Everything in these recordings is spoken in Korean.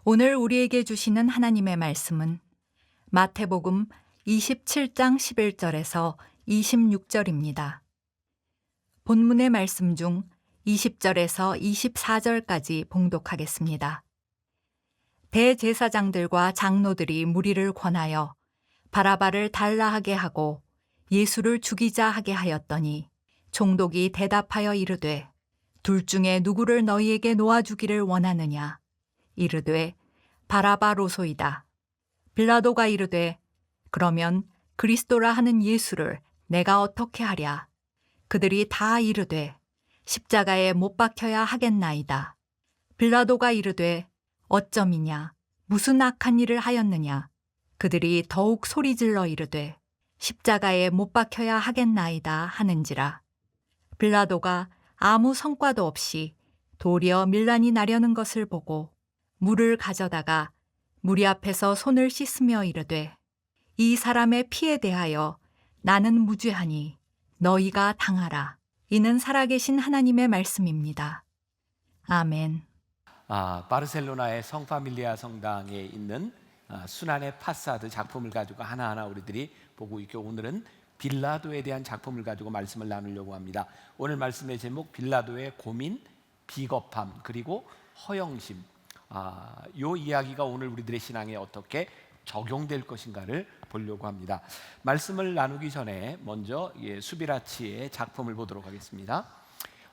오늘 우리에게 주시는 하나님의 말씀은 마태복음 27장 11절에서 26절입니다. 본문의 말씀 중 20절에서 24절까지 봉독하겠습니다. 대제사장들과 장로들이 무리를 권하여 바라바를 달라하게 하고 예수를 죽이자 하게 하였더니 총독이 대답하여 이르되 둘 중에 누구를 너희에게 놓아주기를 원하느냐? 이르되 바라바로소이다. 빌라도가 이르되 그러면 그리스도라 하는 예수를 내가 어떻게 하랴? 그들이 다 이르되 십자가에 못 박혀야 하겠나이다. 빌라도가 이르되 어쩌미냐? 무슨 악한 일을 하였느냐? 그들이 더욱 소리질러 이르되 십자가에 못 박혀야 하겠나이다 하는지라. 빌라도가 아무 성과도 없이 도리어 밀란이 나려는 것을 보고 물을 가져다가 무리 앞에서 손을 씻으며 이르되 이 사람의 피에 대하여 나는 무죄하니 너희가 당하라. 이는 살아계신 하나님의 말씀입니다. 아멘. 바르셀로나의 성파밀리아 성당에 있는 순환의 파사드 작품을 가지고 하나하나 우리들이 보고 있고, 오늘은 빌라도에 대한 작품을 가지고 말씀을 나누려고 합니다. 오늘 말씀의 제목, 빌라도의 고민, 비겁함, 그리고 허영심. 이 이야기가 오늘 우리들의 신앙에 어떻게 적용될 것인가를 보려고 합니다. 말씀을 나누기 전에 먼저 수비라치의 작품을 보도록 하겠습니다.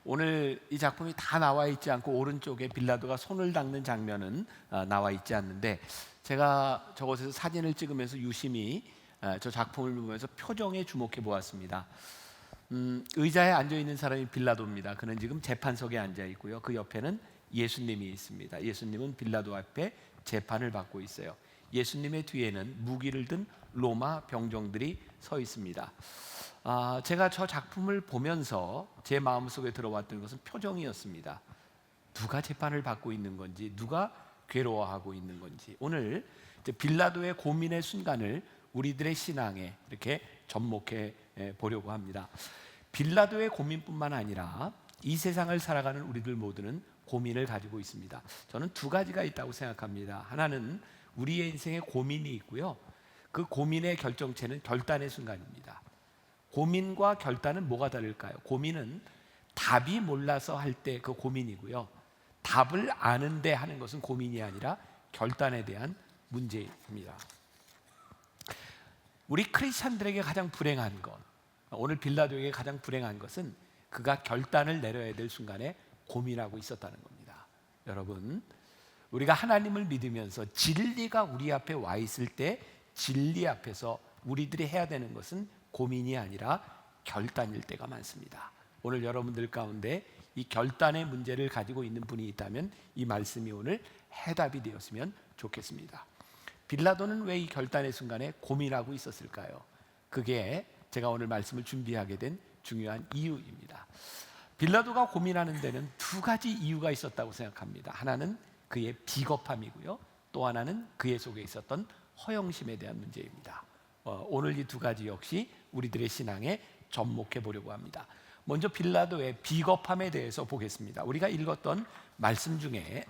오늘 이 작품이 다 나와 있지 않고 오른쪽에 빌라도가 손을 닦는 장면은 나와 있지 않는데, 제가 저곳에서 사진을 찍으면서 유심히 저 작품을 보면서 표정에 주목해 보았습니다. 의자에 앉아 있는 사람이 빌라도입니다. 그는 지금 재판석에 앉아 있고요. 그 옆에는 예수님이 있습니다. 예수님은 빌라도 앞에 재판을 받고 있어요. 예수님의 뒤에는 무기를 든 로마 병정들이 서 있습니다. 제가 저 작품을 보면서 제 마음속에 들어왔던 것은 표정이었습니다. 누가 재판을 받고 있는 건지, 누가 괴로워하고 있는 건지. 오늘 빌라도의 고민의 순간을 우리들의 신앙에 이렇게 접목해 보려고 합니다. 빌라도의 고민뿐만 아니라 이 세상을 살아가는 우리들 모두는 고민을 가지고 있습니다. 저는 두 가지가 있다고 생각합니다. 하나는 우리의 인생에 고민이 있고요, 그 고민의 결정체는 결단의 순간입니다. 고민과 결단은 뭐가 다를까요? 고민은 답이 몰라서 할 때 그 고민이고요, 답을 아는데 하는 것은 고민이 아니라 결단에 대한 문제입니다. 우리 크리스찬들에게 가장 불행한 것, 오늘 빌라도에게 가장 불행한 것은 그가 결단을 내려야 될 순간에 고민하고 있었다는 겁니다. 여러분, 우리가 하나님을 믿으면서 진리가 우리 앞에 와 있을 때 진리 앞에서 우리들이 해야 되는 것은 고민이 아니라 결단일 때가 많습니다. 오늘 여러분들 가운데 이 결단의 문제를 가지고 있는 분이 있다면 이 말씀이 오늘 해답이 되었으면 좋겠습니다. 빌라도는 왜 이 결단의 순간에 고민하고 있었을까요? 그게 제가 오늘 말씀을 준비하게 된 중요한 이유입니다. 빌라도가 고민하는 데는 두 가지 이유가 있었다고 생각합니다. 하나는 그의 비겁함이고요, 또 하나는 그의 속에 있었던 허영심에 대한 문제입니다. 오늘 이 두 가지 역시 우리들의 신앙에 접목해 보려고 합니다. 먼저 빌라도의 비겁함에 대해서 보겠습니다. 우리가 읽었던 말씀 중에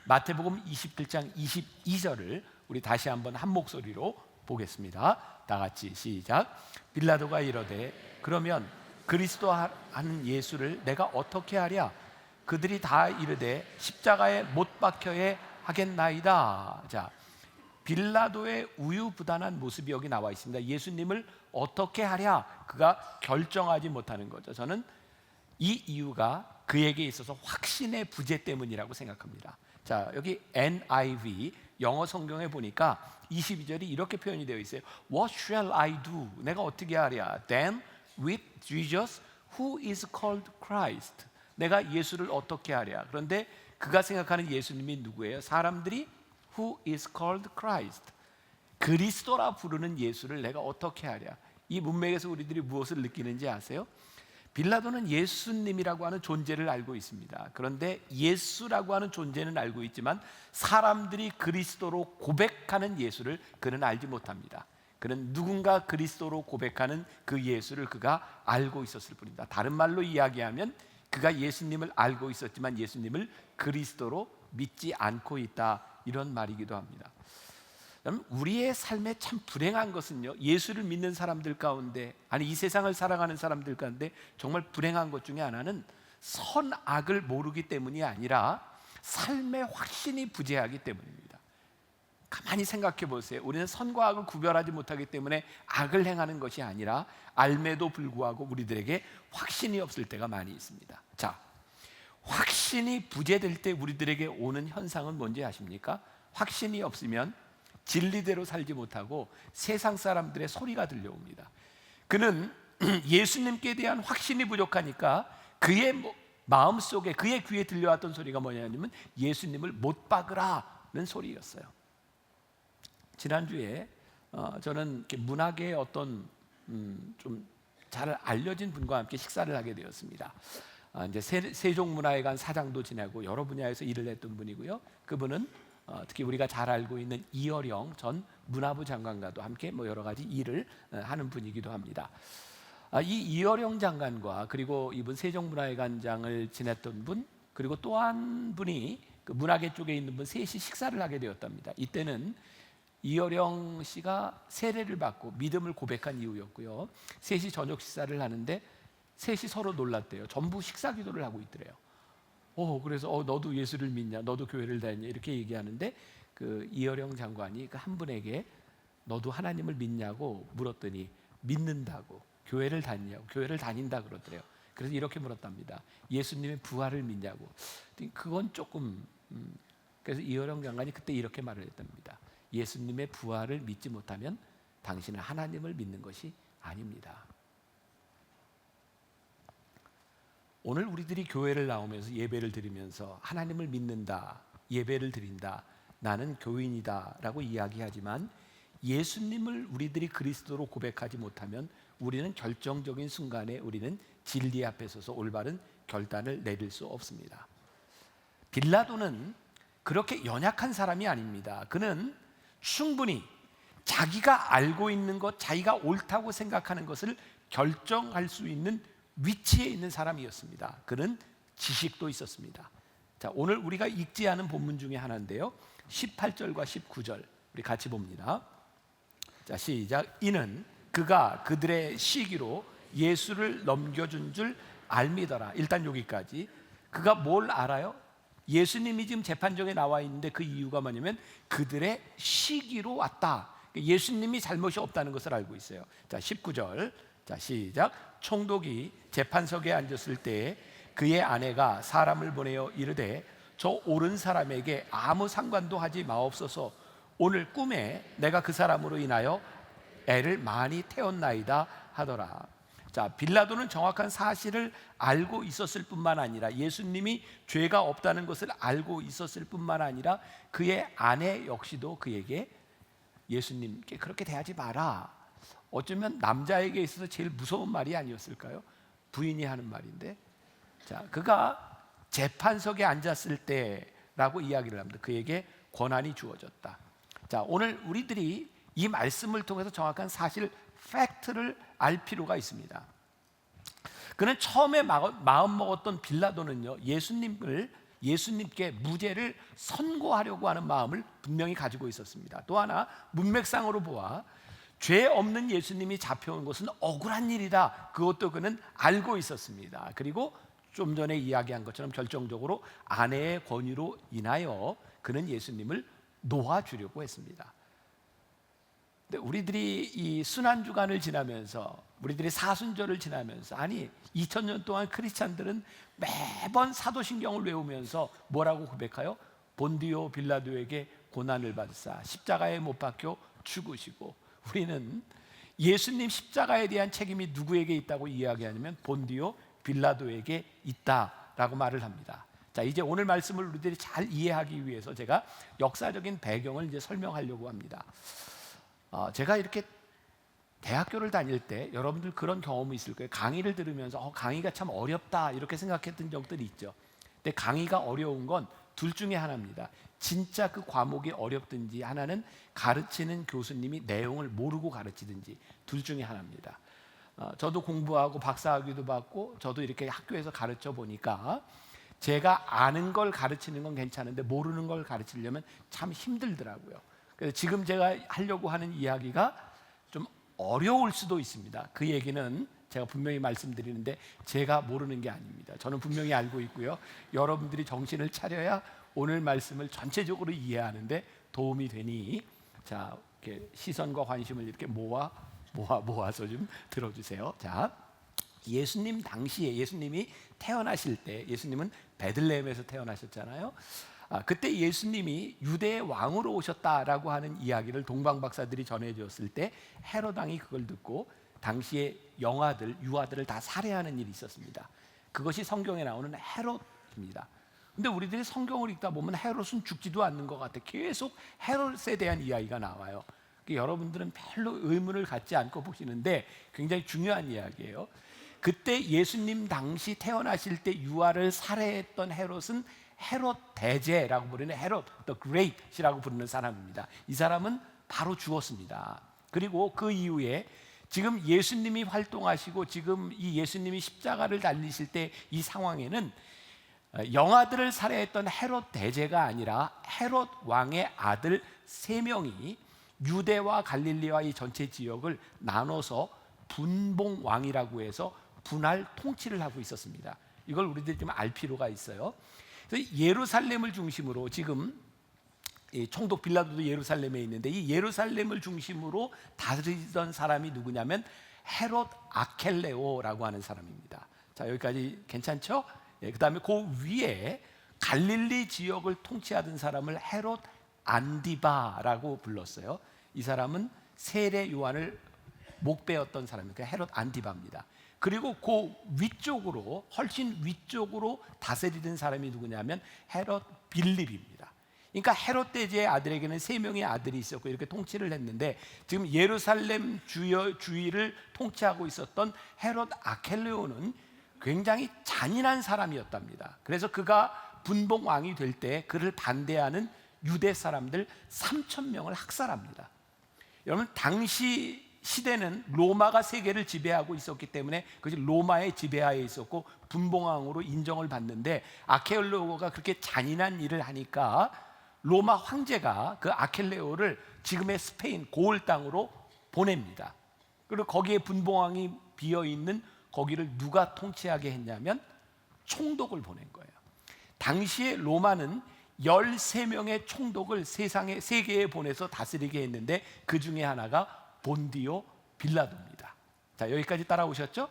마태복음 27장 22절을 우리 다시 한번 한 목소리로 보겠습니다. 다 같이 시작. 빌라도가 이르되 그러면 그리스도 하는 예수를 내가 어떻게 하랴? 그들이 다 이르되 십자가에 못 박혀야 하겠나이다. 자, 빌라도의 우유부단한 모습이 여기 나와 있습니다. 예수님을 어떻게 하랴? 그가 결정하지 못하는 거죠. 저는 이 이유가 그에게 있어서 확신의 부재 때문이라고 생각합니다. 자, 여기 NIV 영어 성경에 보니까 22절이 이렇게 표현이 되어 있어요. What shall I do? 내가 어떻게 하랴? Then with Jesus who is called Christ. 내가 예수를 어떻게 하랴? 그런데 그가 생각하는 예수님이 누구예요? 사람들이 who is called Christ, 그리스도라 부르는 예수를 내가 어떻게 하랴? 이 문맥에서 우리들이 무엇을 느끼는지 아세요? 빌라도는 예수님이라고 하는 존재를 알고 있습니다. 그런데 예수라고 하는 존재는 알고 있지만 사람들이 그리스도로 고백하는 예수를 그는 알지 못합니다. 그는 누군가 그리스도로 고백하는 그 예수를 그가 알고 있었을 뿐입니다. 다른 말로 이야기하면 그가 예수님을 알고 있었지만 예수님을 그리스도로 믿지 않고 있다, 이런 말이기도 합니다. 여러분, 우리의 삶에 참 불행한 것은요, 예수를 믿는 사람들 가운데, 아니 이 세상을 살아가는 사람들 가운데 정말 불행한 것 중에 하나는 선악을 모르기 때문이 아니라 삶의 확신이 부재하기 때문입니다. 가만히 생각해 보세요. 우리는 선과 악을 구별하지 못하기 때문에 악을 행하는 것이 아니라 알매도 불구하고 우리들에게 확신이 없을 때가 많이 있습니다. 자, 확신이 부재될 때 우리들에게 오는 현상은 뭔지 아십니까? 확신이 없으면 진리대로 살지 못하고 세상 사람들의 소리가 들려옵니다. 그는 예수님께 대한 확신이 부족하니까 그의 마음속에, 그의 귀에 들려왔던 소리가 뭐냐면 예수님을 못 박으라는 소리였어요. 지난주에 저는 이렇게 문학의 어떤 좀 잘 알려진 분과 함께 식사를 하게 되었습니다. 이제 세종문화회관 사장도 지내고 여러 분야에서 일을 했던 분이고요. 그분은 특히 우리가 잘 알고 있는 이어령 전 문화부 장관과도 함께 뭐 여러 가지 일을 하는 분이기도 합니다. 이 이어령 장관과 그리고 이분 세종문화회관장을 지냈던 분, 그리고 또 한 분이 그 문화계 쪽에 있는 분 셋이 식사를 하게 되었답니다. 이때는 이어령 씨가 세례를 받고 믿음을 고백한 이후였고요. 셋이 저녁 식사를 하는데 셋이 서로 놀랐대요. 전부 식사 기도를 하고 있더래요. 그래서 너도 예수를 믿냐, 너도 교회를 다니냐 이렇게 얘기하는데 그 이어령 장관이 그 한 분에게 너도 하나님을 믿냐고 물었더니 믿는다고, 교회를 다니냐고, 교회를 다닌다 그러더래요. 그래서 이렇게 물었답니다. 예수님의 부활을 믿냐고. 그건 조금 그래서 이어령 장관이 그때 이렇게 말을 했답니다. 예수님의 부활을 믿지 못하면 당신은 하나님을 믿는 것이 아닙니다. 오늘 우리들이 교회를 나오면서 예배를 드리면서 하나님을 믿는다, 예배를 드린다, 나는 교인이다 라고 이야기하지만 예수님을 우리들이 그리스도로 고백하지 못하면 우리는 결정적인 순간에 우리는 진리 앞에 서서 올바른 결단을 내릴 수 없습니다. 빌라도는 그렇게 연약한 사람이 아닙니다. 그는 충분히 자기가 알고 있는 것, 자기가 옳다고 생각하는 것을 결정할 수 있는 위치에 있는 사람이었습니다. 그는 지식도 있었습니다. 자, 오늘 우리가 읽지 않은 본문 중에 하나인데요. 18절과 19절 우리 같이 봅니다. 자, 시작. 이는 그가 그들의 시기로 예수를 넘겨준 줄 알미더라. 일단 여기까지. 그가 뭘 알아요? 예수님이 지금 재판정에 나와 있는데 그 이유가 뭐냐면 그들의 시기로 왔다. 예수님이 잘못이 없다는 것을 알고 있어요. 자, 19절. 자, 시작. 총독이 재판석에 앉았을 때 그의 아내가 사람을 보내어 이르되 저 옳은 사람에게 아무 상관도 하지 마옵소서. 오늘 꿈에 내가 그 사람으로 인하여 애를 많이 태웠나이다 하더라. 자, 빌라도는 정확한 사실을 알고 있었을 뿐만 아니라 예수님이 죄가 없다는 것을 알고 있었을 뿐만 아니라 그의 아내 역시도 그에게 예수님께 그렇게 대하지 마라. 어쩌면 남자에게 있어서 제일 무서운 말이 아니었을까요? 부인이 하는 말인데, 자, 그가 재판석에 앉았을 때라고 이야기를 합니다. 그에게 권한이 주어졌다. 자, 오늘 우리들이 이 말씀을 통해서 정확한 사실, 팩트를 알 필요가 있습니다. 그는 처음에 마음 먹었던 빌라도는요, 예수님께 무죄를 선고하려고 하는 마음을 분명히 가지고 있었습니다. 또 하나, 문맥상으로 보아 죄 없는 예수님이 잡혀온 것은 억울한 일이다. 그것도 그는 알고 있었습니다. 그리고 좀 전에 이야기한 것처럼 결정적으로 아내의 권유로 인하여 그는 예수님을 놓아주려고 했습니다. 근데 우리들이 이 순환주간을 지나면서, 우리들이 사순절을 지나면서, 아니 2000년 동안 크리스찬들은 매번 사도신경을 외우면서 뭐라고 고백해요? 본디오 빌라도에게 고난을 받으사 십자가에 못 박혀 죽으시고, 우리는 예수님 십자가에 대한 책임이 누구에게 있다고 이야기하냐면 본디오 빌라도에게 있다라고 말을 합니다. 자, 이제 오늘 말씀을 우리들이 잘 이해하기 위해서 제가 역사적인 배경을 이제 설명하려고 합니다. 제가 이렇게 대학교를 다닐 때 여러분들 그런 경험이 있을 거예요. 강의를 들으면서 강의가 참 어렵다 이렇게 생각했던 적들이 있죠. 근데 강의가 어려운 건 둘 중에 하나입니다. 진짜 그 과목이 어렵든지, 하나는 가르치는 교수님이 내용을 모르고 가르치든지, 둘 중에 하나입니다. 저도 공부하고 박사학위도 받고 저도 이렇게 학교에서 가르쳐 보니까 제가 아는 걸 가르치는 건 괜찮은데 모르는 걸 가르치려면 참 힘들더라고요. 그래서 지금 제가 하려고 하는 이야기가 좀 어려울 수도 있습니다. 그 얘기는 제가 분명히 말씀드리는데 제가 모르는 게 아닙니다. 저는 분명히 알고 있고요. 여러분들이 정신을 차려야 오늘 말씀을 전체적으로 이해하는데 도움이 되니, 자, 이렇게 시선과 관심을 이렇게 모아서 좀 들어주세요. 자, 예수님 당시에 예수님이 태어나실 때, 예수님은 베들레헴에서 태어나셨잖아요. 그때 예수님이 유대의 왕으로 오셨다라고 하는 이야기를 동방 박사들이 전해주었을 때 헤롯 왕이 그걸 듣고 당시에 유아들을 다 살해하는 일이 있었습니다. 그것이 성경에 나오는 헤롯입니다. 근데 우리들이 성경을 읽다 보면 헤롯은 죽지도 않는 것 같아. 계속 헤롯에 대한 이야기가 나와요. 여러분들은 별로 의문을 갖지 않고 보시는데 굉장히 중요한 이야기예요. 그때 예수님 당시 태어나실 때 유아를 살해했던 헤롯은 헤롯 대제라고 부르는 헤롯 the Great이라고 부르는 사람입니다. 이 사람은 바로 죽었습니다. 그리고 그 이후에 지금 예수님이 활동하시고 지금 이 예수님이 십자가를 달리실 때 이 상황에는 영아들을 살해했던 헤롯 대제가 아니라 헤롯 왕의 아들 3명이 유대와 갈릴리와 이 전체 지역을 나눠서 분봉왕이라고 해서 분할 통치를 하고 있었습니다. 이걸 우리들이 좀 알 필요가 있어요. 그래서 예루살렘을 중심으로 지금 이 총독 빌라도도 예루살렘에 있는데 이 예루살렘을 중심으로 다스리던 사람이 누구냐면 헤롯 아켈레오라고 하는 사람입니다. 자, 여기까지 괜찮죠? 그 다음에 그 위에 갈릴리 지역을 통치하던 사람을 헤롯 안디바라고 불렀어요. 이 사람은 세례 요한을 목배었던 사람이니까 헤롯 안디바입니다. 그리고 그 위쪽으로, 훨씬 위쪽으로 다스리던 사람이 누구냐면 헤롯 빌립입니다. 그러니까 헤롯 대제의 아들에게는 3명의 아들이 있었고 이렇게 통치를 했는데 지금 예루살렘 주위를 통치하고 있었던 헤롯 아켈레오는 굉장히 잔인한 사람이었답니다. 그래서 그가 분봉 왕이 될 때 그를 반대하는 유대 사람들 3,000명을 학살합니다. 여러분, 당시 시대는 로마가 세계를 지배하고 있었기 때문에 그것이 로마의 지배하에 있었고 분봉왕으로 인정을 받는데 아켈레오가 그렇게 잔인한 일을 하니까 로마 황제가 그 아켈레오를 지금의 스페인 고을 땅으로 보냅니다. 그리고 거기에 분봉왕이 비어있는 거기를 누가 통치하게 했냐면 총독을 보낸 거예요. 당시에 로마는 13명의 총독을 세계에 보내서 다스리게 했는데 그 중에 하나가 본디오 빌라도입니다. 자, 여기까지 따라오셨죠?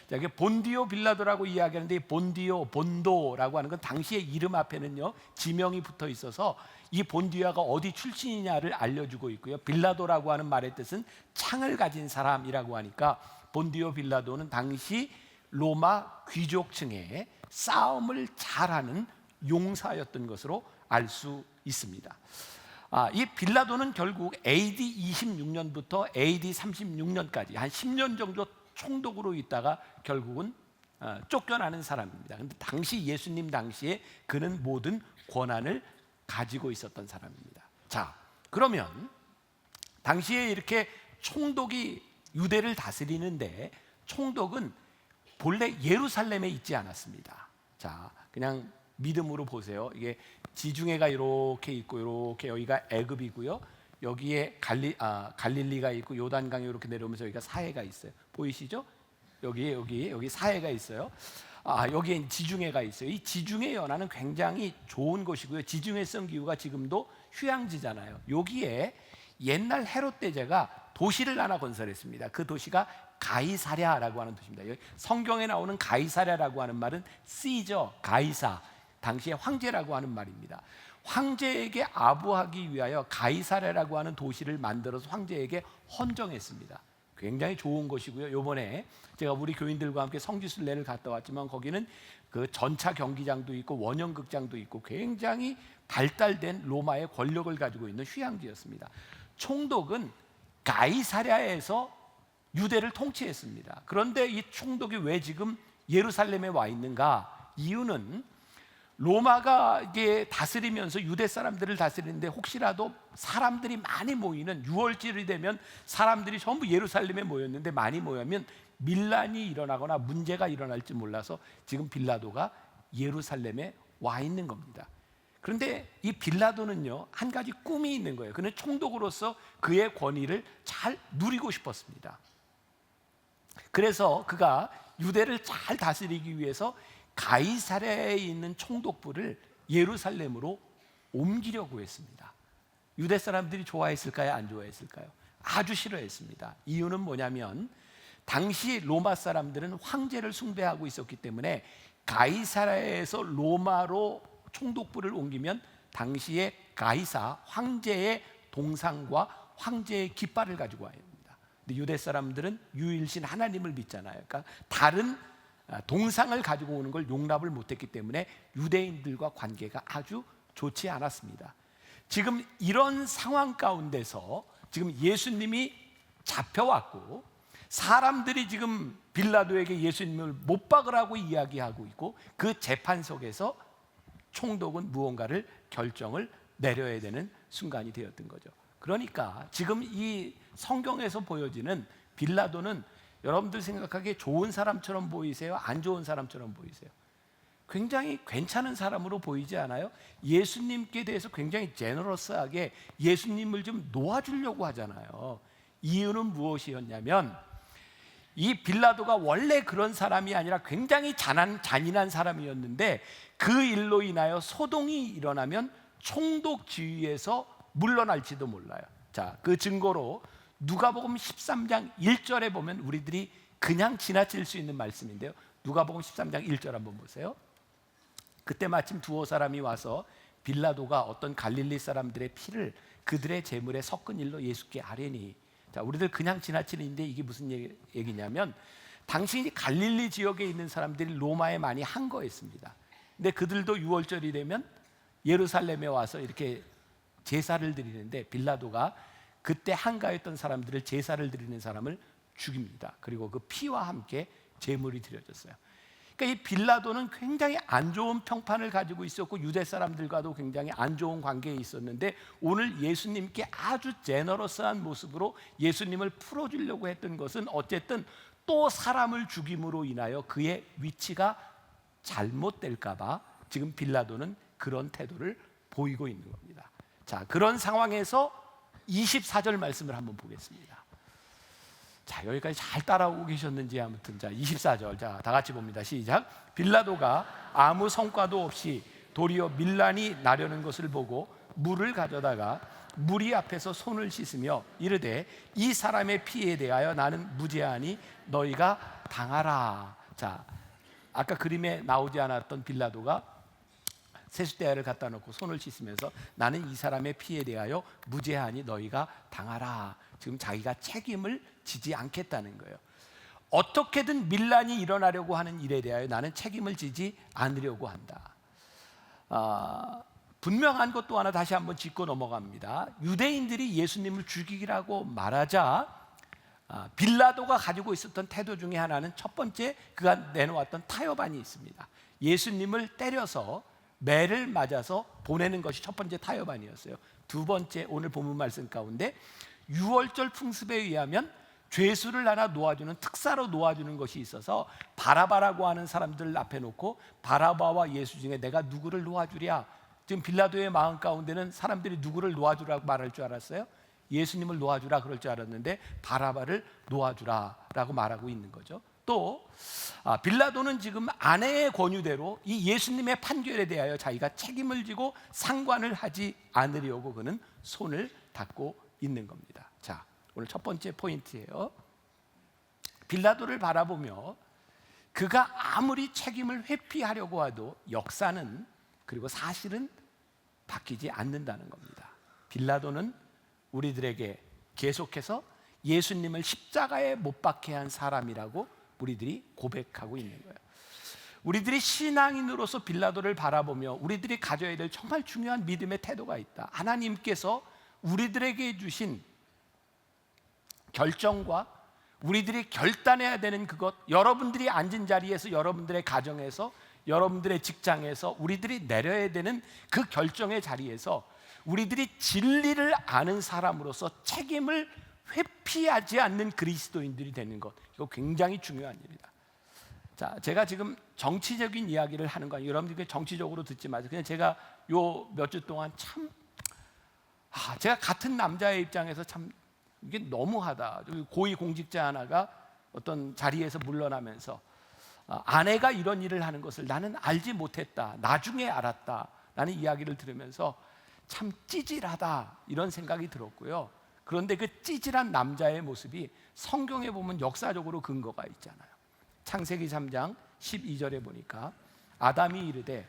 자, 이게 본디오 빌라도라고 이야기하는데 본도라고 하는 건 당시의 이름 앞에는요 지명이 붙어 있어서 이 본디오가 어디 출신이냐를 알려주고 있고요. 빌라도라고 하는 말의 뜻은 창을 가진 사람이라고 하니까 본디오 빌라도는 당시 로마 귀족층의 싸움을 잘하는 용사였던 것으로 알 수 있습니다. 이 빌라도는 결국 AD 26년부터 AD 36년까지 한 10년 정도 총독으로 있다가 결국은 쫓겨나는 사람입니다. 그런데 당시 예수님 당시에 그는 모든 권한을 가지고 있었던 사람입니다. 자, 그러면 당시에 이렇게 총독이 유대를 다스리는데 총독은 본래 예루살렘에 있지 않았습니다. 자, 그냥 믿음으로 보세요. 이게 지중해가 이렇게 있고 이렇게 여기가 애굽이고요. 여기에 갈릴리가 있고 요단강이 이렇게 내려오면서 여기가 사해가 있어요. 보이시죠? 여기 사해가 있어요. 여기에 지중해가 있어요. 이 지중해 연안은 굉장히 좋은 곳이고요. 지중해성 기후가 지금도 휴양지잖아요. 여기에 옛날 헤롯 대제가 도시를 하나 건설했습니다. 그 도시가 가이사랴라고 하는 도시입니다. 여기 성경에 나오는 가이사랴라고 하는 말은 시저, 가이사, 당시의 황제라고 하는 말입니다. 황제에게 아부하기 위하여 가이사랴라고 하는 도시를 만들어서 황제에게 헌정했습니다. 굉장히 좋은 곳이고요. 요번에 제가 우리 교인들과 함께 성지순례를 갔다 왔지만 거기는 그 전차 경기장도 있고 원형극장도 있고 굉장히 발달된 로마의 권력을 가지고 있는 휴양지였습니다. 총독은 가이사랴에서 유대를 통치했습니다. 그런데 이 총독이 왜 지금 예루살렘에 와 있는가? 이유는 로마가 이게 다스리면서 유대 사람들을 다스리는데 혹시라도 사람들이 많이 모이는 6월절이 되면 사람들이 전부 예루살렘에 모였는데 많이 모이면 밀란이 일어나거나 문제가 일어날지 몰라서 지금 빌라도가 예루살렘에 와 있는 겁니다. 그런데 이 빌라도는요, 한 가지 꿈이 있는 거예요. 그는 총독으로서 그의 권위를 잘 누리고 싶었습니다. 그래서 그가 유대를 잘 다스리기 위해서 가이사랴에 있는 총독부를 예루살렘으로 옮기려고 했습니다. 유대 사람들이 좋아했을까요? 안 좋아했을까요? 아주 싫어했습니다. 이유는 뭐냐면 당시 로마 사람들은 황제를 숭배하고 있었기 때문에 가이사랴에서 로마로 총독부를 옮기면 당시에 가이사 황제의 동상과 황제의 깃발을 가지고 와야 합니다. 근데 유대 사람들은 유일신 하나님을 믿잖아요. 그러니까 다른 동상을 가지고 오는 걸 용납을 못했기 때문에 유대인들과 관계가 아주 좋지 않았습니다. 지금 이런 상황 가운데서 지금 예수님이 잡혀왔고 사람들이 지금 빌라도에게 예수님을 못 박으라고 이야기하고 있고 그 재판 속에서 총독은 무언가를 결정을 내려야 되는 순간이 되었던 거죠. 그러니까 지금 이 성경에서 보여지는 빌라도는 여러분들 생각하기에 좋은 사람처럼 보이세요? 안 좋은 사람처럼 보이세요? 굉장히 괜찮은 사람으로 보이지 않아요? 예수님께 대해서 굉장히 제너러스하게 예수님을 좀 놓아주려고 하잖아요. 이유는 무엇이었냐면 이 빌라도가 원래 그런 사람이 아니라 굉장히 잔인한 사람이었는데 그 일로 인하여 소동이 일어나면 총독 지위에서 물러날지도 몰라요. 자, 그 증거로 누가복음 13장 1절에 보면 우리들이 그냥 지나칠 수 있는 말씀인데요. 누가복음 13장 1절 한번 보세요. 그때 마침 두어 사람이 와서 빌라도가 어떤 갈릴리 사람들의 피를 그들의 제물에 섞은 일로 예수께 아뢰니. 자, 우리들 그냥 지나치는데 이게 무슨 얘기냐면 당시 갈릴리 지역에 있는 사람들이 로마에 많이 항거했습니다. 근데 그들도 유월절이 되면 예루살렘에 와서 이렇게 제사를 드리는데 빌라도가 그때 한가했던 사람들을 제사를 드리는 사람을 죽입니다. 그리고 그 피와 함께 제물이 드려졌어요. 그러니까 이 빌라도는 굉장히 안 좋은 평판을 가지고 있었고 유대 사람들과도 굉장히 안 좋은 관계에 있었는데 오늘 예수님께 아주 제너러스한 모습으로 예수님을 풀어주려고 했던 것은 어쨌든 또 사람을 죽임으로 인하여 그의 위치가 잘못될까 봐 지금 빌라도는 그런 태도를 보이고 있는 겁니다. 자, 그런 상황에서 24절 말씀을 한번 보겠습니다. 자, 여기까지 잘 따라오고 계셨는지 아무튼 자, 24절 자, 다 같이 봅니다. 시작. 빌라도가 아무 성과도 없이 도리어 밀란이 나려는 것을 보고 물을 가져다가 무리 앞에서 손을 씻으며 이르되 이 사람의 피에 대하여 나는 무죄하니 너희가 당하라. 자, 아까 그림에 나오지 않았던 빌라도가 세숫대야를 갖다 놓고 손을 씻으면서 나는 이 사람의 피에 대하여 무죄하니 너희가 당하라. 지금 자기가 책임을 지지 않겠다는 거예요. 어떻게든 밀란이 일어나려고 하는 일에 대하여 나는 책임을 지지 않으려고 한다. 분명한 것 또 하나 다시 한번 짚고 넘어갑니다. 유대인들이 예수님을 죽이라고 말하자 빌라도가 가지고 있었던 태도 중에 하나는 첫 번째 그가 내놓았던 타협안이 있습니다. 예수님을 때려서 매를 맞아서 보내는 것이 첫 번째 타협안이었어요. 두 번째 오늘 본문 말씀 가운데 유월절 풍습에 의하면 죄수를 하나 놓아주는 특사로 놓아주는 것이 있어서 바라바라고 하는 사람들을 앞에 놓고 바라바와 예수 중에 내가 누구를 놓아주랴. 지금 빌라도의 마음 가운데는 사람들이 누구를 놓아주라고 말할 줄 알았어요? 예수님을 놓아주라 그럴 줄 알았는데 바라바를 놓아주라라고 말하고 있는 거죠. 또 빌라도는 지금 아내의 권유대로 이 예수님의 판결에 대하여 자기가 책임을 지고 상관을 하지 않으려고 그는 손을 닫고 있는 겁니다. 자, 오늘 첫 번째 포인트예요. 빌라도를 바라보며 그가 아무리 책임을 회피하려고 해도 역사는 그리고 사실은 바뀌지 않는다는 겁니다. 빌라도는 우리들에게 계속해서 예수님을 십자가에 못 박게 한 사람이라고 우리들이 고백하고 있는 거예요. 우리들이 신앙인으로서 빌라도를 바라보며 우리들이 가져야 될 정말 중요한 믿음의 태도가 있다. 하나님께서 우리들에게 주신 결정과 우리들이 결단해야 되는 그것, 여러분들이 앉은 자리에서 여러분들의 가정에서 여러분들의 직장에서 우리들이 내려야 되는 그 결정의 자리에서 우리들이 진리를 아는 사람으로서 책임을 회피하지 않는 그리스도인들이 되는 것, 이거 굉장히 중요한 일이다. 자, 제가 지금 정치적인 이야기를 하는 거 아니에요. 여러분들께 정치적으로 듣지 마세요. 그냥 제가 요 몇 주 동안 참 제가 같은 남자의 입장에서 참 이게 너무하다. 고위 공직자 하나가 어떤 자리에서 물러나면서 아내가 이런 일을 하는 것을 나는 알지 못했다, 나중에 알았다 라는 이야기를 들으면서 참 찌질하다 이런 생각이 들었고요. 그런데 그 찌질한 남자의 모습이 성경에 보면 역사적으로 근거가 있잖아요. 창세기 3장 12절에 보니까 아담이 이르되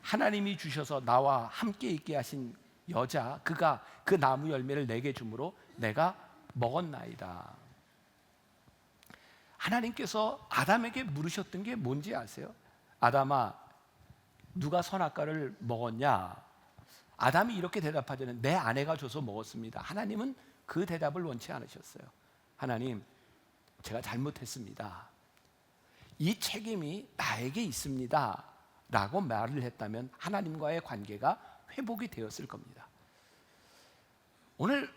하나님이 주셔서 나와 함께 있게 하신 여자 그가 그 나무 열매를 내게 주므로 내가 먹었나이다. 하나님께서 아담에게 물으셨던 게 뭔지 아세요? 아담아, 누가 선악과를 먹었냐? 아담이 이렇게 대답하자는 내 아내가 줘서 먹었습니다. 하나님은 그 대답을 원치 않으셨어요. 하나님, 제가 잘못했습니다. 이 책임이 나에게 있습니다 라고 말을 했다면 하나님과의 관계가 회복이 되었을 겁니다. 오늘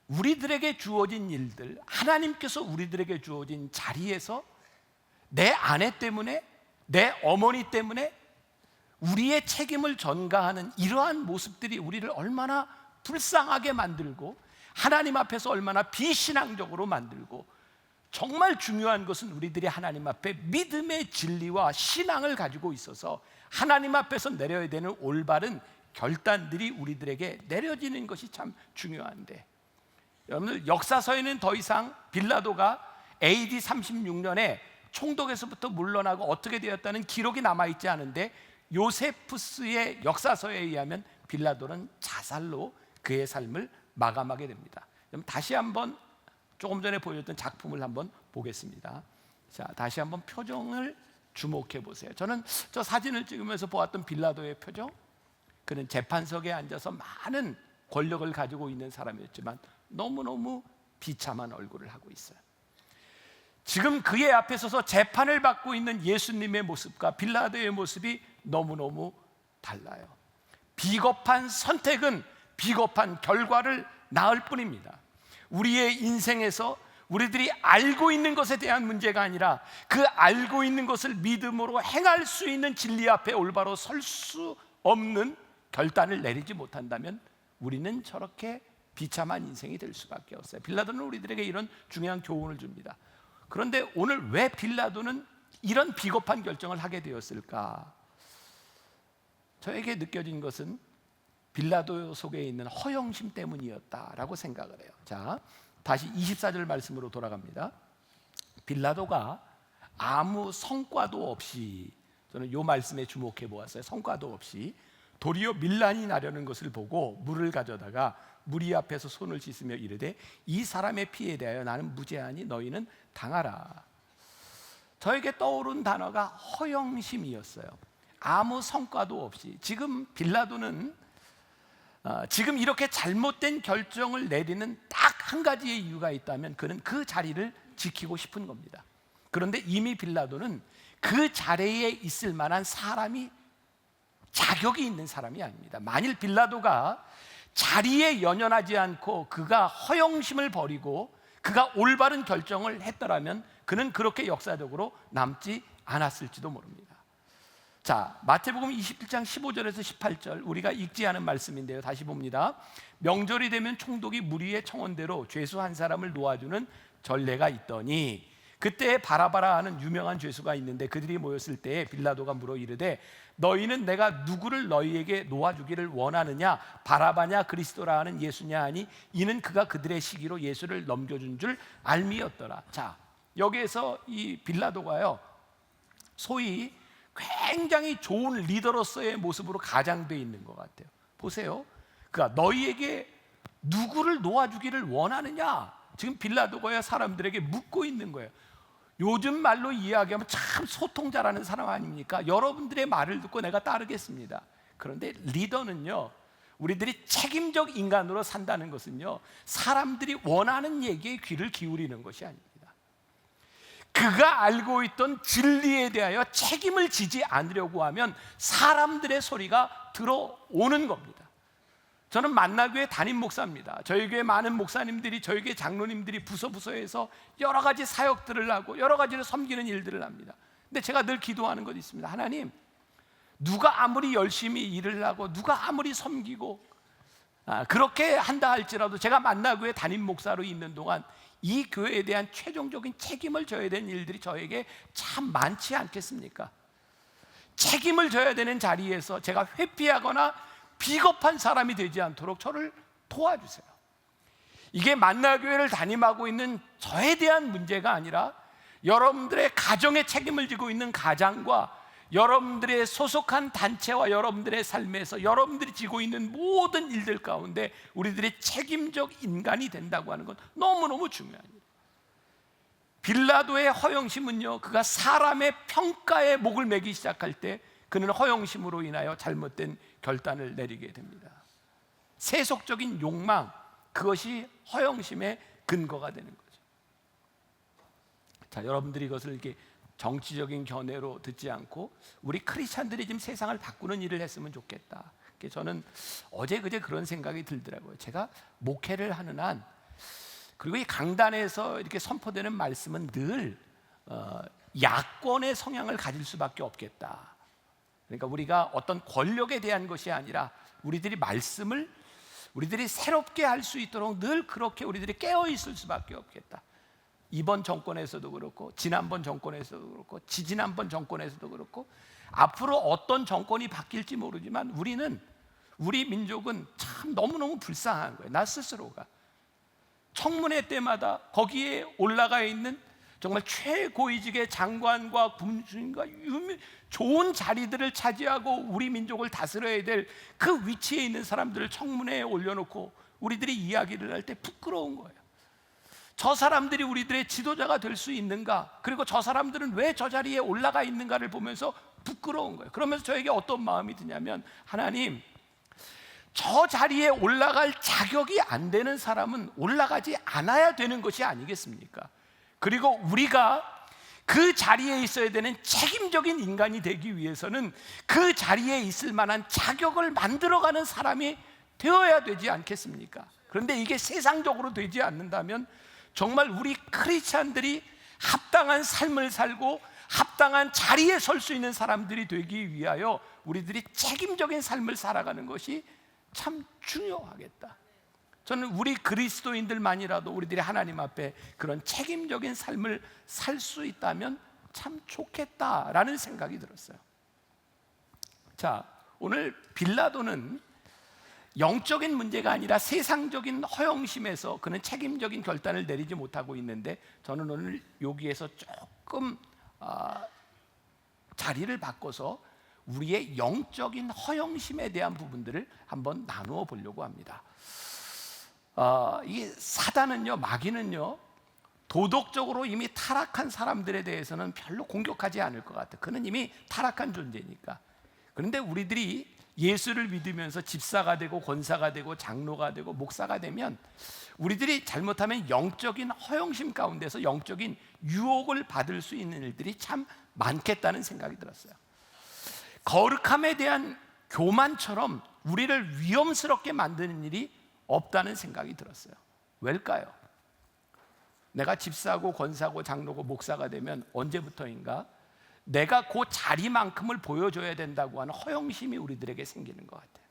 우리들에게 주어진 일들, 하나님께서 우리들에게 주어진 자리에서 내 아내 때문에, 내 어머니 때문에 우리의 책임을 전가하는 이러한 모습들이 우리를 얼마나 불쌍하게 만들고 하나님 앞에서 얼마나 비신앙적으로 만들고, 정말 중요한 것은 우리들이 하나님 앞에 믿음의 진리와 신앙을 가지고 있어서 하나님 앞에서 내려야 되는 올바른 결단들이 우리들에게 내려지는 것이 참 중요한데, 여러분들 역사서에는 더 이상 빌라도가 AD 36년에 총독에서부터 물러나고 어떻게 되었다는 기록이 남아있지 않은데, 요세푸스의 역사서에 의하면 빌라도는 자살로 그의 삶을 마감하게 됩니다. 그럼 다시 한번 조금 전에 보여줬던 작품을 한번 보겠습니다. 자, 다시 한번 표정을 주목해 보세요. 저는 저 사진을 찍으면서 보았던 빌라도의 표정, 그는 재판석에 앉아서 많은 권력을 가지고 있는 사람이었지만 너무너무 비참한 얼굴을 하고 있어요. 지금 그의 앞에 서서 재판을 받고 있는 예수님의 모습과 빌라도의 모습이 너무너무 달라요. 비겁한 선택은 비겁한 결과를 낳을 뿐입니다. 우리의 인생에서 우리들이 알고 있는 것에 대한 문제가 아니라 그 알고 있는 것을 믿음으로 행할 수 있는 진리 앞에 올바로 설 수 없는 결단을 내리지 못한다면 우리는 저렇게 비참한 인생이 될 수밖에 없어요. 빌라도는 우리들에게 이런 중요한 교훈을 줍니다. 그런데 오늘 왜 빌라도는 이런 비겁한 결정을 하게 되었을까? 저에게 느껴진 것은 빌라도 속에 있는 허영심 때문이었다라고 생각을 해요. 자, 다시 24절 말씀으로 돌아갑니다. 빌라도가 아무 성과도 없이, 저는 이 말씀에 주목해 보았어요. 성과도 없이 도리어 밀란이 나려는 것을 보고 물을 가져다가 무리 앞에서 손을 씻으며 이르되 이 사람의 피에 대하여 나는 무죄하니 너희는 당하라. 저에게 떠오른 단어가 허영심이었어요. 아무 성과도 없이. 지금 빌라도는 지금 이렇게 잘못된 결정을 내리는 딱 한 가지의 이유가 있다면 그는 그 자리를 지키고 싶은 겁니다. 그런데 이미 빌라도는 그 자리에 있을 만한 사람이, 자격이 있는 사람이 아닙니다. 만일 빌라도가 자리에 연연하지 않고 그가 허영심을 버리고 그가 올바른 결정을 했더라면 그는 그렇게 역사적으로 남지 않았을지도 모릅니다. 자, 마태복음 21장 15절에서 18절 우리가 읽지 않은 말씀인데요, 다시 봅니다. 명절이 되면 총독이 무리의 청원대로 죄수 한 사람을 놓아주는 전례가 있더니 그때 바라바라 하는 유명한 죄수가 있는데 그들이 모였을 때에 빌라도가 물어 이르되 너희는 내가 누구를 너희에게 놓아주기를 원하느냐, 바라바냐 그리스도라 하는 예수냐 하니 이는 그가 그들의 시기로 예수를 넘겨준 줄 알미였더라. 자, 여기에서 이 빌라도가요, 소위 굉장히 좋은 리더로서의 모습으로 가장되어 있는 것 같아요. 보세요. 그러니까 너희에게 누구를 놓아주기를 원하느냐, 지금 빌라도가 사람들에게 묻고 있는 거예요. 요즘 말로 이야기하면 참 소통 잘하는 사람 아닙니까? 여러분들의 말을 듣고 내가 따르겠습니다. 그런데 리더는요, 우리들이 책임적 인간으로 산다는 것은요, 사람들이 원하는 얘기에 귀를 기울이는 것이 아닙니다. 그가 알고 있던 진리에 대하여 책임을 지지 않으려고 하면 사람들의 소리가 들어오는 겁니다. 저는 만나교회 담임 목사입니다. 저희 교회 많은 목사님들이, 저희 교회 장로님들이 부서에서 여러 가지 사역들을 하고 여러 가지를 섬기는 일들을 합니다. 근데 제가 늘 기도하는 것이 있습니다. 하나님, 누가 아무리 열심히 일을 하고 누가 아무리 섬기고 그렇게 한다 할지라도 제가 만나교회 담임 목사로 있는 동안 이 교회에 대한 최종적인 책임을 져야 되는 일들이 저에게 참 많지 않겠습니까? 책임을 져야 되는 자리에서 제가 회피하거나 비겁한 사람이 되지 않도록 저를 도와주세요. 이게 만나교회를 담임하고 있는 저에 대한 문제가 아니라 여러분들의 가정에 책임을 지고 있는 가장과 여러분들의 소속한 단체와 여러분들의 삶에서 여러분들이 지고 있는 모든 일들 가운데 우리들이 책임적 인간이 된다고 하는 건 너무너무 중요한 일이에요. 빌라도의 허영심은요, 그가 사람의 평가에 목을 매기 시작할 때 그는 허영심으로 인하여 잘못된 결단을 내리게 됩니다. 세속적인 욕망, 그것이 허영심의 근거가 되는 거죠. 자, 여러분들이 이것을 이렇게 정치적인 견해로 듣지 않고 우리 크리스찬들이 지금 세상을 바꾸는 일을 했으면 좋겠다. 저는 어제 그제 그런 생각이 들더라고요. 제가 목회를 하는 한, 그리고 이 강단에서 이렇게 선포되는 말씀은 늘 야권의 성향을 가질 수밖에 없겠다. 그러니까 우리가 어떤 권력에 대한 것이 아니라 우리들이 말씀을 우리들이 새롭게 할 수 있도록 늘 그렇게 우리들이 깨어 있을 수밖에 없겠다. 이번 정권에서도 그렇고 지난번 정권에서도 그렇고 지지난번 정권에서도 그렇고 앞으로 어떤 정권이 바뀔지 모르지만 우리 민족은 참 너무너무 불쌍한 거예요. 나 스스로가 청문회 때마다 거기에 올라가 있는 정말 최고위직의 장관과 군수님과 좋은 자리들을 차지하고 우리 민족을 다스려야 될 그 위치에 있는 사람들을 청문회에 올려놓고 우리들이 이야기를 할 때 부끄러운 거예요. 저 사람들이 우리들의 지도자가 될 수 있는가, 그리고 저 사람들은 왜 저 자리에 올라가 있는가를 보면서 부끄러운 거예요. 그러면서 저에게 어떤 마음이 드냐면, 하나님, 저 자리에 올라갈 자격이 안 되는 사람은 올라가지 않아야 되는 것이 아니겠습니까? 그리고 우리가 그 자리에 있어야 되는 책임적인 인간이 되기 위해서는 그 자리에 있을 만한 자격을 만들어가는 사람이 되어야 되지 않겠습니까? 그런데 이게 세상적으로 되지 않는다면 정말 우리 크리스찬들이 합당한 삶을 살고 합당한 자리에 설 수 있는 사람들이 되기 위하여 우리들이 책임적인 삶을 살아가는 것이 참 중요하겠다. 저는 우리 그리스도인들만이라도 우리들이 하나님 앞에 그런 책임적인 삶을 살 수 있다면 참 좋겠다라는 생각이 들었어요. 자, 오늘 빌라도는 영적인 문제가 아니라 세상적인 허영심에서 그는 책임적인 결단을 내리지 못하고 있는데, 저는 오늘 여기에서 조금 자리를 바꿔서 우리의 영적인 허영심에 대한 부분들을 한번 나누어 보려고 합니다. 이 사단은요, 마귀는요, 도덕적으로 이미 타락한 사람들에 대해서는 별로 공격하지 않을 것 같아요. 그는 이미 타락한 존재니까. 그런데 우리들이 예수를 믿으면서 집사가 되고 권사가 되고 장로가 되고 목사가 되면 우리들이 잘못하면 영적인 허영심 가운데서 영적인 유혹을 받을 수 있는 일들이 참 많겠다는 생각이 들었어요. 거룩함에 대한 교만처럼 우리를 위험스럽게 만드는 일이 없다는 생각이 들었어요. 왜일까요? 내가 집사고 권사고 장로고 목사가 되면 언제부터인가 내가 그 자리만큼을 보여줘야 된다고 하는 허영심이 우리들에게 생기는 것 같아요.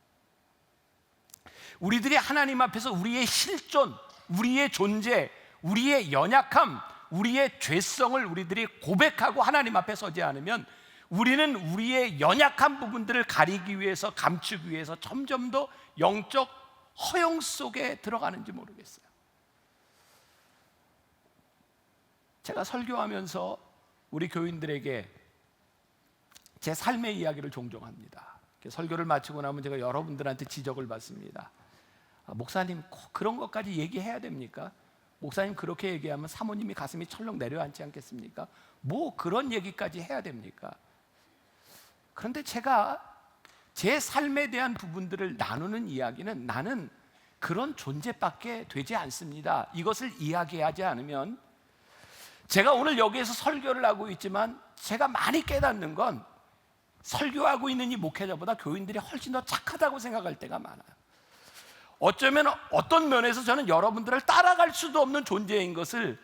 우리들이 하나님 앞에서 우리의 실존, 우리의 존재, 우리의 연약함, 우리의 죄성을 우리들이 고백하고 하나님 앞에 서지 않으면 우리는 우리의 연약한 부분들을 가리기 위해서, 감추기 위해서 점점 더 영적 허영 속에 들어가는지 모르겠어요. 제가 설교하면서 우리 교인들에게 제 삶의 이야기를 종종 합니다. 설교를 마치고 나면 제가 여러분들한테 지적을 받습니다. 목사님, 꼭 그런 것까지 얘기해야 됩니까? 목사님 그렇게 얘기하면 사모님이 가슴이 철렁 내려앉지 않겠습니까? 뭐 그런 얘기까지 해야 됩니까? 그런데 제가 제 삶에 대한 부분들을 나누는 이야기는 나는 그런 존재밖에 되지 않습니다. 이것을 이야기하지 않으면, 제가 오늘 여기에서 설교를 하고 있지만 제가 많이 깨닫는 건 설교하고 있는 이 목회자보다 교인들이 훨씬 더 착하다고 생각할 때가 많아요. 어쩌면 어떤 면에서 저는 여러분들을 따라갈 수도 없는 존재인 것을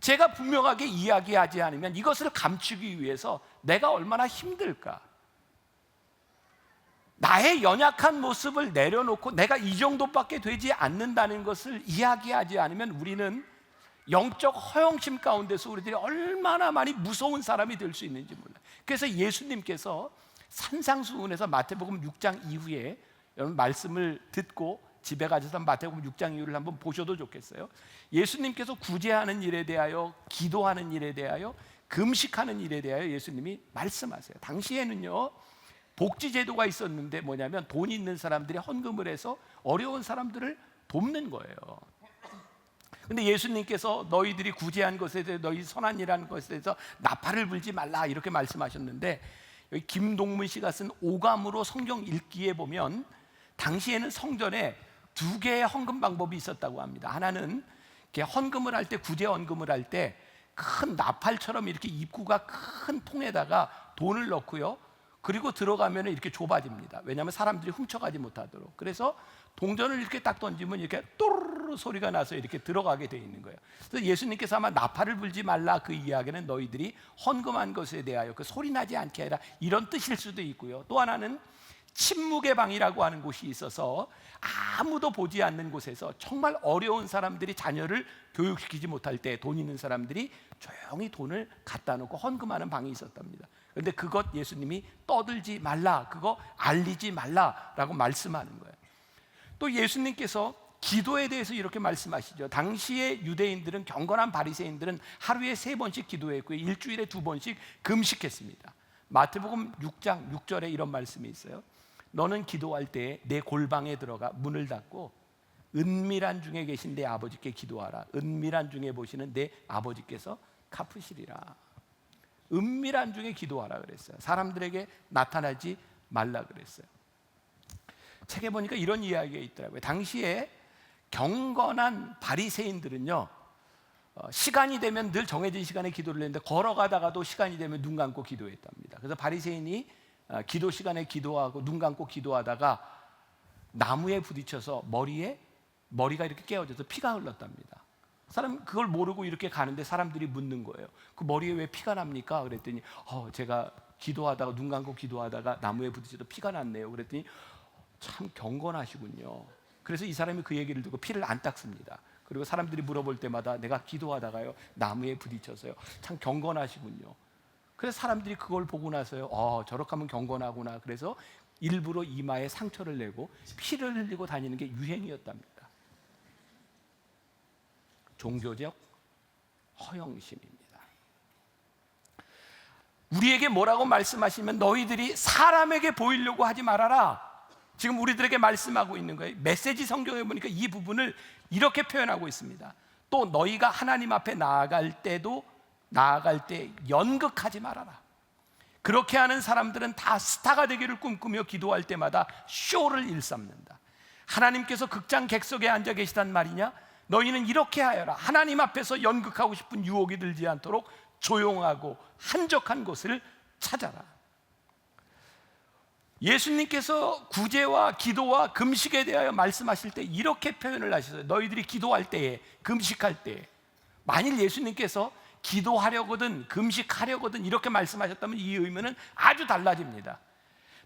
제가 분명하게 이야기하지 않으면 이것을 감추기 위해서 내가 얼마나 힘들까? 나의 연약한 모습을 내려놓고 내가 이 정도밖에 되지 않는다는 것을 이야기하지 않으면 우리는 영적 허영심 가운데서 우리들이 얼마나 많이 무서운 사람이 될 수 있는지 몰라요. 그래서 예수님께서 산상수훈에서 마태복음 6장 이후에 여러분 말씀을 듣고 집에 가셔서 마태복음 6장 이후를 한번 보셔도 좋겠어요. 예수님께서 구제하는 일에 대하여, 기도하는 일에 대하여, 금식하는 일에 대하여 예수님이 말씀하세요. 당시에는요 복지제도가 있었는데 뭐냐면 돈 있는 사람들이 헌금을 해서 어려운 사람들을 돕는 거예요. 근데 예수님께서 너희들이 구제한 것에 대해, 너희 선한 일하는 것에 대해서 나팔을 불지 말라 이렇게 말씀하셨는데, 여기 김동문 씨가 쓴 오감으로 성경 읽기에 보면 당시에는 성전에 두 개의 헌금 방법이 있었다고 합니다. 하나는 이렇게 헌금을 할 때, 구제 헌금을 할 때 큰 나팔처럼 이렇게 입구가 큰 통에다가 돈을 넣고요, 그리고 들어가면 이렇게 좁아집니다. 왜냐하면 사람들이 훔쳐가지 못하도록. 그래서 동전을 이렇게 딱 던지면 이렇게 또르르 소리가 나서 이렇게 들어가게 돼 있는 거예요. 그래서 예수님께서 아마 나팔을 불지 말라, 그 이야기는 너희들이 헌금한 것에 대하여 그 소리 나지 않게 해라, 이런 뜻일 수도 있고요. 또 하나는 침묵의 방이라고 하는 곳이 있어서 아무도 보지 않는 곳에서 정말 어려운 사람들이 자녀를 교육시키지 못할 때 돈 있는 사람들이 조용히 돈을 갖다 놓고 헌금하는 방이 있었답니다. 그런데 그것 예수님이 떠들지 말라, 그거 알리지 말라라고 말씀하는 거예요. 또 예수님께서 기도에 대해서 이렇게 말씀하시죠. 당시의 유대인들은, 경건한 바리새인들은 하루에 3번씩 기도했고요, 일주일에 2번씩 금식했습니다. 마태복음 6장 6절에 이런 말씀이 있어요. 너는 기도할 때 내 골방에 들어가 문을 닫고 은밀한 중에 계신 내 아버지께 기도하라. 은밀한 중에 보시는 내 아버지께서 갚으시리라. 은밀한 중에 기도하라 그랬어요. 사람들에게 나타나지 말라 그랬어요. 책에 보니까 이런 이야기가 있더라고요. 당시에 경건한 바리새인들은요, 시간이 되면 늘 정해진 시간에 기도를 했는데 걸어가다가도 시간이 되면 눈 감고 기도했답니다. 그래서 바리새인이 기도 시간에 기도하고 눈 감고 기도하다가 나무에 부딪혀서 머리가 이렇게 깨어져서 피가 흘렀답니다. 사람 그걸 모르고 이렇게 가는데 사람들이 묻는 거예요. 그 머리에 왜 피가 납니까? 그랬더니 제가 기도하다가 눈 감고 기도하다가 나무에 부딪혀서 피가 났네요. 그랬더니 참 경건하시군요. 그래서 이 사람이 그 얘기를 듣고 피를 안 닦습니다. 그리고 사람들이 물어볼 때마다 내가 기도하다가요 나무에 부딪혀서요, 참 경건하시군요. 그래서 사람들이 그걸 보고 나서요, 저렇게 하면 경건하구나. 그래서 일부러 이마에 상처를 내고 피를 흘리고 다니는 게 유행이었답니다. 종교적 허영심입니다. 우리에게 뭐라고 말씀하시면 너희들이 사람에게 보이려고 하지 말아라, 지금 우리들에게 말씀하고 있는 거예요. 메시지 성경에 보니까 이 부분을 이렇게 표현하고 있습니다. 또 너희가 하나님 앞에 나아갈 때 연극하지 말아라. 그렇게 하는 사람들은 다 스타가 되기를 꿈꾸며 기도할 때마다 쇼를 일삼는다. 하나님께서 극장 객석에 앉아 계시단 말이냐? 너희는 이렇게 하여라. 하나님 앞에서 연극하고 싶은 유혹이 들지 않도록 조용하고 한적한 곳을 찾아라. 예수님께서 구제와 기도와 금식에 대하여 말씀하실 때 이렇게 표현을 하셨어요. 너희들이 기도할 때에, 금식할 때에. 만일 예수님께서 기도하려거든 금식하려거든 이렇게 말씀하셨다면 이 의미는 아주 달라집니다.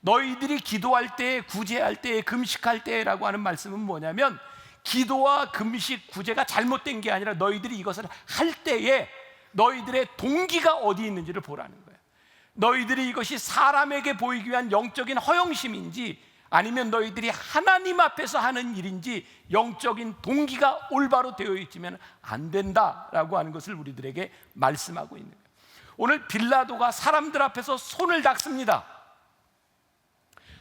너희들이 기도할 때, 구제할 때, 금식할 때라고 하는 말씀은 뭐냐면, 기도와 금식, 구제가 잘못된 게 아니라 너희들이 이것을 할 때에 너희들의 동기가 어디 있는지를 보라는 거예요. 너희들이 이것이 사람에게 보이기 위한 영적인 허영심인지 아니면 너희들이 하나님 앞에서 하는 일인지 영적인 동기가 올바로 되어 있으면 안 된다라고 하는 것을 우리들에게 말씀하고 있는 거예요. 오늘 빌라도가 사람들 앞에서 손을 닦습니다.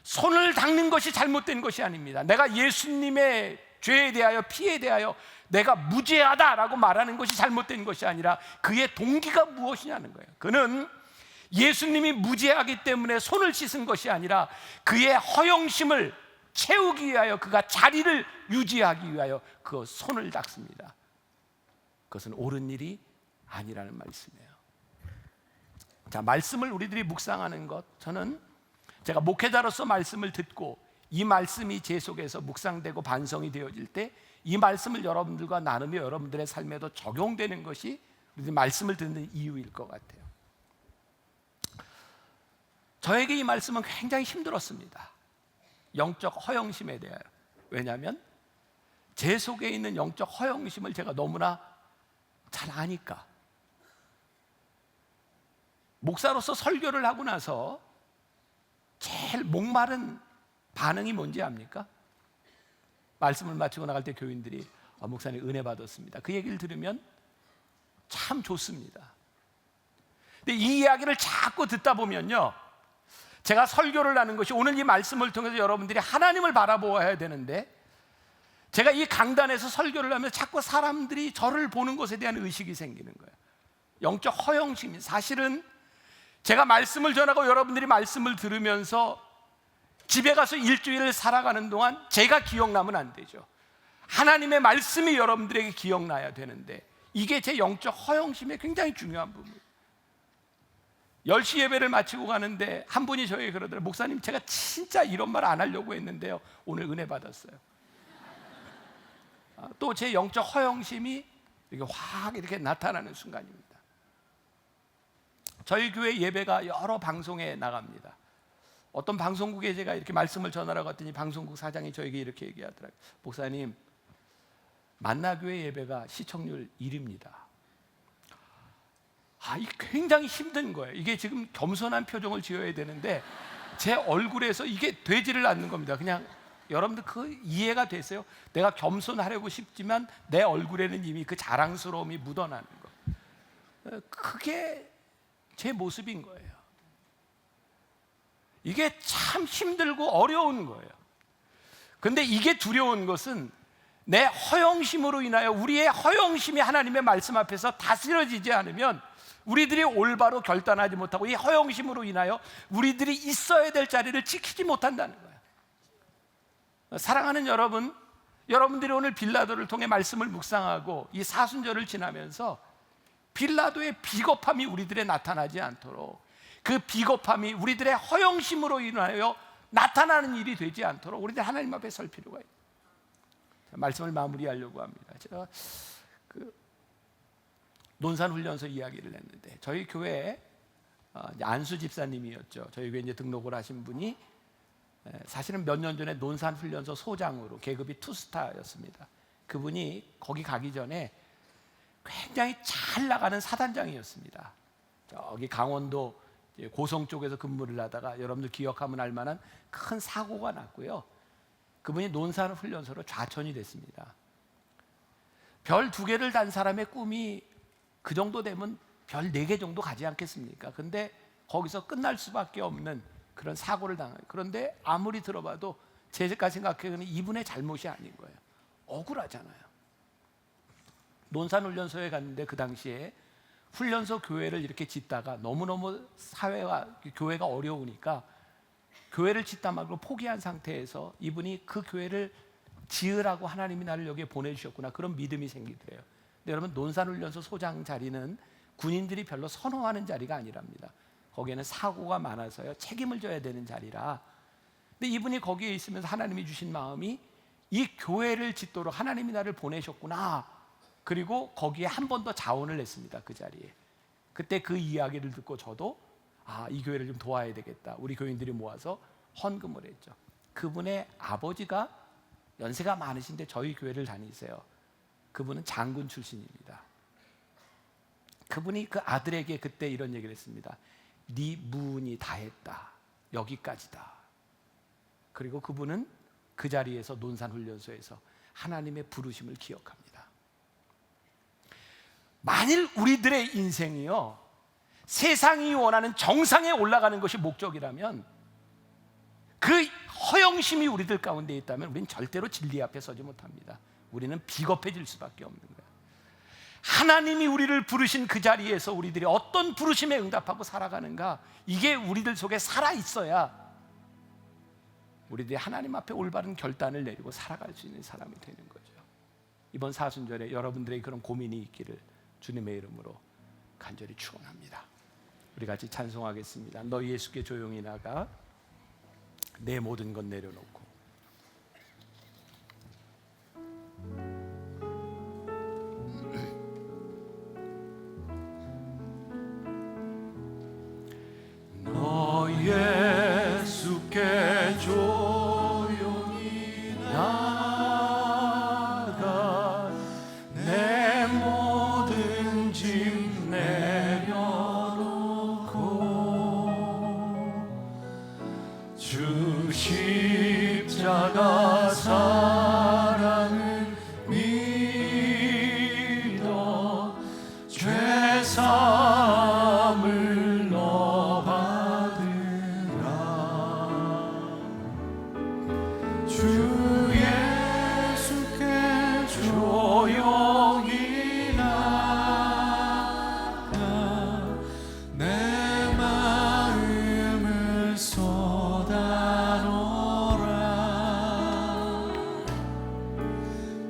손을 닦는 것이 잘못된 것이 아닙니다. 내가 예수님의 죄에 대하여, 피에 대하여 내가 무죄하다라고 말하는 것이 잘못된 것이 아니라 그의 동기가 무엇이냐는 거예요. 그는 예수님이 무죄하기 때문에 손을 씻은 것이 아니라 그의 허영심을 채우기 위하여, 그가 자리를 유지하기 위하여 그 손을 닦습니다. 그것은 옳은 일이 아니라는 말씀이에요. 자, 말씀을 우리들이 묵상하는 것, 저는 제가 목회자로서 말씀을 듣고 이 말씀이 제 속에서 묵상되고 반성이 되어질 때 이 말씀을 여러분들과 나누며 여러분들의 삶에도 적용되는 것이 우리들이 말씀을 듣는 이유일 것 같아요. 저에게 이 말씀은 굉장히 힘들었습니다. 영적 허영심에 대하여. 왜냐하면 제 속에 있는 영적 허영심을 제가 너무나 잘 아니까. 목사로서 설교를 하고 나서 제일 목마른 반응이 뭔지 압니까? 말씀을 마치고 나갈 때 교인들이 목사님 은혜 받았습니다. 그 얘기를 들으면 참 좋습니다. 근데 이 이야기를 자꾸 듣다 보면요, 제가 설교를 하는 것이 오늘 이 말씀을 통해서 여러분들이 하나님을 바라보아야 되는데, 제가 이 강단에서 설교를 하면서 자꾸 사람들이 저를 보는 것에 대한 의식이 생기는 거예요. 영적 허영심이. 사실은 제가 말씀을 전하고 여러분들이 말씀을 들으면서 집에 가서 일주일을 살아가는 동안 제가 기억나면 안 되죠. 하나님의 말씀이 여러분들에게 기억나야 되는데, 이게 제 영적 허영심의 굉장히 중요한 부분이에요. 10시 예배를 마치고 가는데 한 분이 저에게 그러더라고요. 목사님, 제가 진짜 이런 말 안 하려고 했는데요, 오늘 은혜 받았어요. 또 제 영적 허영심이 이렇게 확 이렇게 나타나는 순간입니다. 저희 교회 예배가 여러 방송에 나갑니다. 어떤 방송국에 제가 이렇게 말씀을 전하러 갔더니 방송국 사장이 저에게 이렇게 얘기하더라고요. 목사님, 만나교회 예배가 시청률 1위입니다. 이게 굉장히 힘든 거예요. 이게 지금 겸손한 표정을 지어야 되는데 제 얼굴에서 이게 되지를 않는 겁니다. 그냥 여러분들 그 이해가 되세요? 내가 겸손하려고 싶지만 내 얼굴에는 이미 그 자랑스러움이 묻어나는 거. 그게 제 모습인 거예요. 이게 참 힘들고 어려운 거예요. 근데 이게 두려운 것은 내 허영심으로 인하여, 우리의 허영심이 하나님의 말씀 앞에서 다스려지지 않으면 우리들이 올바로 결단하지 못하고, 이 허영심으로 인하여 우리들이 있어야 될 자리를 지키지 못한다는 거예요. 사랑하는 여러분, 여러분들이 오늘 빌라도를 통해 말씀을 묵상하고 이 사순절을 지나면서 빌라도의 비겁함이 우리들에 나타나지 않도록, 그 비겁함이 우리들의 허영심으로 인하여 나타나는 일이 되지 않도록 우리들 하나님 앞에 설 필요가 있어요. 말씀을 마무리하려고 합니다. 제가 논산훈련소 이야기를 했는데, 저희 교회에 안수 집사님이었죠. 저희 교회 이제 등록을 하신 분이 사실은 몇 년 전에 논산훈련소 소장으로 계급이 투스타였습니다. 그분이 거기 가기 전에 굉장히 잘 나가는 사단장이었습니다. 저기 강원도 고성 쪽에서 근무를 하다가 여러분들 기억하면 알 만한 큰 사고가 났고요. 그분이 논산훈련소로 좌천이 됐습니다. 별 2개를 단 사람의 꿈이 그 정도 되면 별 4개 정도 가지 않겠습니까? 근데 거기서 끝날 수밖에 없는 그런 사고를 당해요. 그런데 아무리 들어봐도 제가 생각해서는 이분의 잘못이 아닌 거예요. 억울하잖아요. 논산훈련소에 갔는데 그 당시에 훈련소 교회를 이렇게 짓다가 너무너무 사회와 교회가 어려우니까 교회를 짓다 말고 포기한 상태에서 이분이 그 교회를 지으라고 하나님이 나를 여기에 보내주셨구나, 그런 믿음이 생기더래요. 근데 여러분, 논산훈련소 소장 자리는 군인들이 별로 선호하는 자리가 아니랍니다. 거기에는 사고가 많아서요, 책임을 져야 되는 자리라. 근데 이분이 거기에 있으면서 하나님이 주신 마음이 이 교회를 짓도록 하나님이 나를 보내셨구나. 그리고 거기에 한 번 더 자원을 냈습니다. 그 자리에. 그때 그 이야기를 듣고 저도 이 교회를 좀 도와야 되겠다. 우리 교인들이 모아서 헌금을 했죠. 그분의 아버지가 연세가 많으신데 저희 교회를 다니세요. 그분은 장군 출신입니다. 그분이 그 아들에게 그때 이런 얘기를 했습니다. 네 무은이 다했다. 여기까지다. 그리고 그분은 그 자리에서 논산훈련소에서 하나님의 부르심을 기억합니다. 만일 우리들의 인생이요, 세상이 원하는 정상에 올라가는 것이 목적이라면, 그 허영심이 우리들 가운데 있다면 우리는 절대로 진리 앞에 서지 못합니다. 우리는 비겁해질 수밖에 없는 거예요. 하나님이 우리를 부르신 그 자리에서 우리들이 어떤 부르심에 응답하고 살아가는가, 이게 우리들 속에 살아있어야 우리들이 하나님 앞에 올바른 결단을 내리고 살아갈 수 있는 사람이 되는 거죠. 이번 사순절에 여러분들의 그런 고민이 있기를 주님의 이름으로 간절히 축원합니다. 우리 같이 찬송하겠습니다. 너 예수께 조용히 나가, 내 모든 것 내려놓고. 조용히 나가 내 모든 짐 내려놓고 주 십자가 사랑을 믿어 죄사함을 너 받으라. 주 예수께 조용히 나가 내 마음을 쏟아놓으라.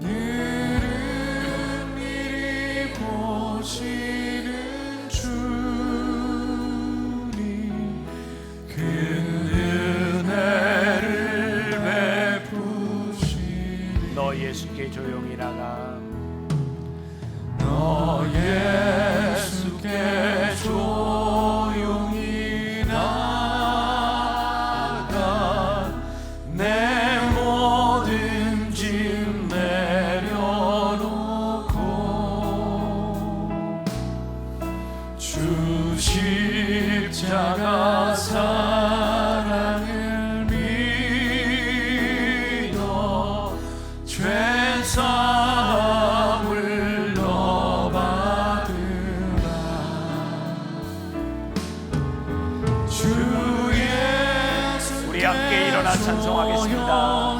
늘은 미리 보시는 주님 그 은혜를 베푸시니 너 예수께 조용히 나가 너 예수께 조용히 나가 내 모든 짐 내려놓고 주 십자가 사랑을 믿어 죄사함을 너 받으라. 주 예수 우리 함께 일어나 찬송하겠습니다.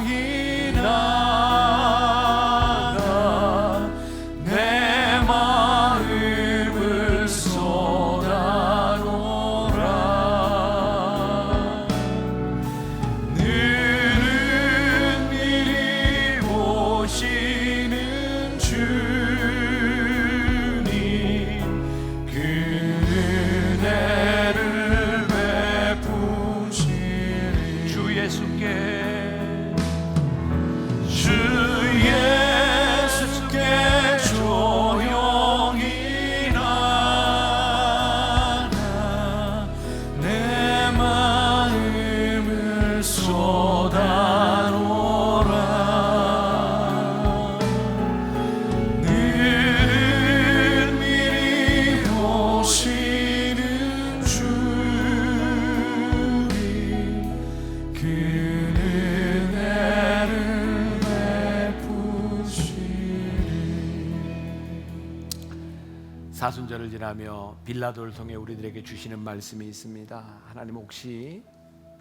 나가 내 마음을 쏟아놓으라. 늘은 미리 보시는 주님 그 은혜를 베푸시니 주 예수께 조용히 나가 내 마음을 쏟아놓으라. 늘은 미리 보시는 주님 그 은혜를 베푸시니. 사순절을 지나며 빌라도를 통해 우리들에게 주시는 말씀이 있습니다. 하나님 혹시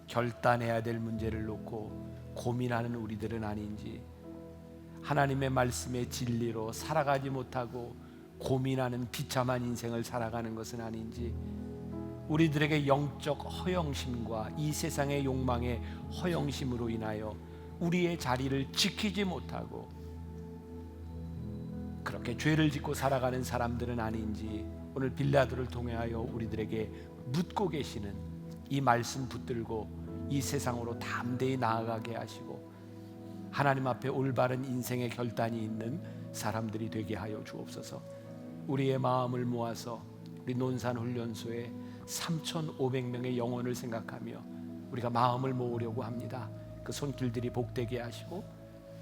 결단해야 될 문제를 놓고 고민하는 우리들은 아닌지, 하나님의 말씀의 진리로 살아가지 못하고 고민하는 비참한 인생을 살아가는 것은 아닌지, 우리들에게 영적 허영심과 이 세상의 욕망의 허영심으로 인하여 우리의 자리를 지키지 못하고 그렇게 죄를 짓고 살아가는 사람들은 아닌지, 오늘 빌라도를 통하여 우리들에게 묻고 계시는 이 말씀 붙들고 이 세상으로 담대히 나아가게 하시고 하나님 앞에 올바른 인생의 결단이 있는 사람들이 되게 하여 주옵소서. 우리의 마음을 모아서 우리 논산훈련소에 3,500명의 영혼을 생각하며 우리가 마음을 모으려고 합니다. 그 손길들이 복되게 하시고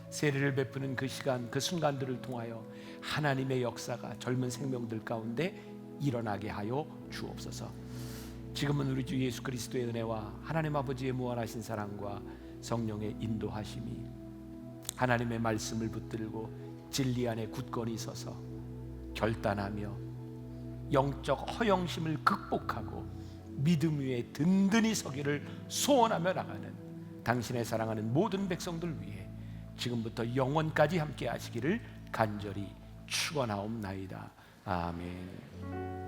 세례를 베푸는 그 시간, 그 순간들을 통하여 하나님의 역사가 젊은 생명들 가운데 일어나게 하여 주옵소서. 지금은 우리 주 예수 그리스도의 은혜와 하나님 아버지의 무한하신 사랑과 성령의 인도하심이 하나님의 말씀을 붙들고 진리 안에 굳건히 서서 결단하며 영적 허영심을 극복하고 믿음 위에 든든히 서기를 소원하며 나가는 당신의 사랑하는 모든 백성들 위해 지금부터 영원까지 함께 하시기를 간절히 축원하옵나이다. 아멘.